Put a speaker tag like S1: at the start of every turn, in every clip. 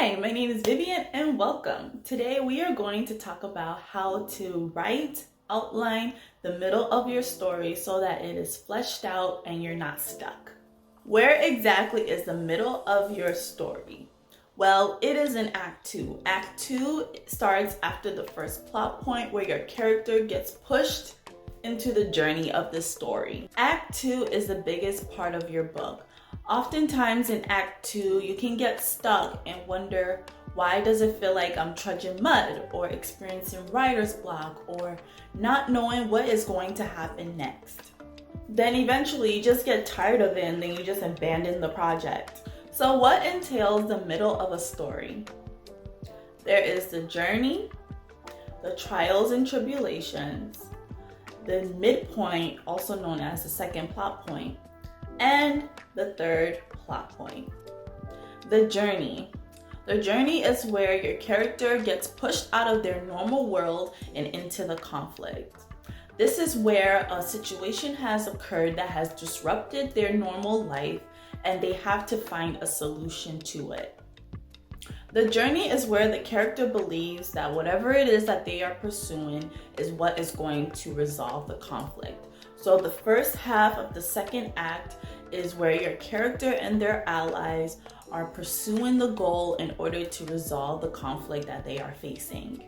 S1: Hi, my name is Vivian and welcome. Today we are going to talk about how to write, outline the middle of your story so that it is fleshed out and you're not stuck. Where exactly is the middle of your story? Well, it is in Act 2. Act 2 starts after the first plot point where your character gets pushed into the journey of the story. Act 2 is the biggest part of your book. Oftentimes in Act 2, you can get stuck and wonder, why does it feel like I'm trudging mud, or experiencing writer's block, or not knowing what is going to happen next? Then eventually you just get tired of it and then you just abandon the project. So what entails the middle of a story? There is the journey, the trials and tribulations, the midpoint, also known as the second plot point, and the third plot point. The journey. The journey is where your character gets pushed out of their normal world and into the conflict. This is where a situation has occurred that has disrupted their normal life and they have to find a solution to it. The journey is where the character believes that whatever it is that they are pursuing is what is going to resolve the conflict. So the first half of the second act is where your character and their allies are pursuing the goal in order to resolve the conflict that they are facing.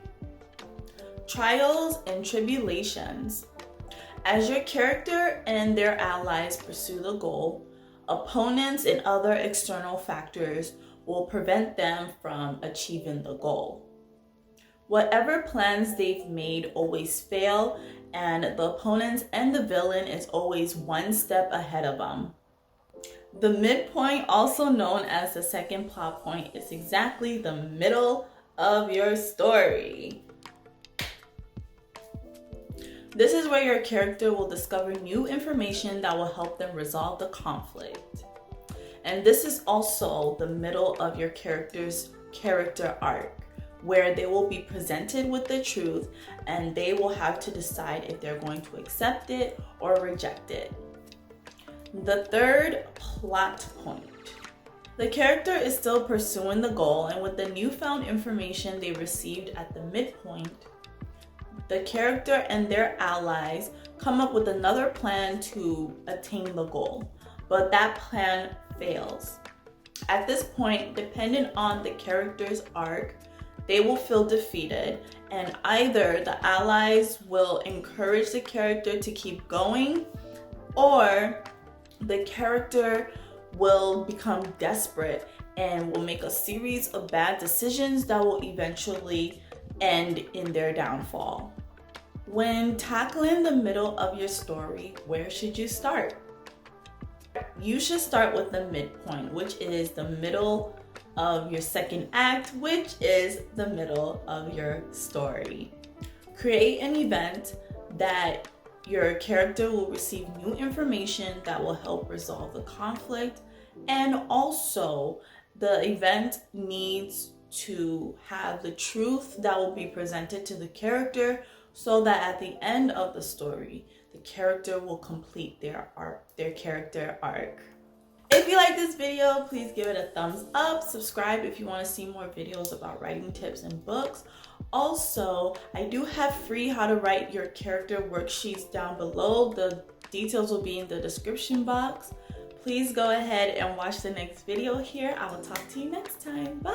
S1: Trials and tribulations. As your character and their allies pursue the goal, opponents and other external factors will prevent them from achieving the goal. Whatever plans they've made always fail, and the opponents and the villain is always one step ahead of them. The midpoint, also known as the second plot point, is exactly the middle of your story. This is where your character will discover new information that will help them resolve the conflict. And this is also the middle of your character's character arc, where they will be presented with the truth and they will have to decide if they're going to accept it or reject it. The third plot point. The character is still pursuing the goal, and with the newfound information they received at the midpoint, the character and their allies come up with another plan to attain the goal, but that plan fails. At this point, depending on the character's arc, they will feel defeated, and either the allies will encourage the character to keep going, or the character will become desperate and will make a series of bad decisions that will eventually end in their downfall. When tackling the middle of your story, where should you start? You should start with the midpoint, which is the middle of your second act, which is the middle of your story. Create an event that your character will receive new information that will help resolve the conflict, and also the event needs to have the truth that will be presented to the character so that at the end of the story, the character will complete their character arc. If you like this video, please give it a thumbs up. Subscribe if you want to see more videos about writing tips and books. Also, I do have free how to write your character worksheets down below. The details will be in the description box. Please go ahead and watch the next video here. I will talk to you next time. Bye.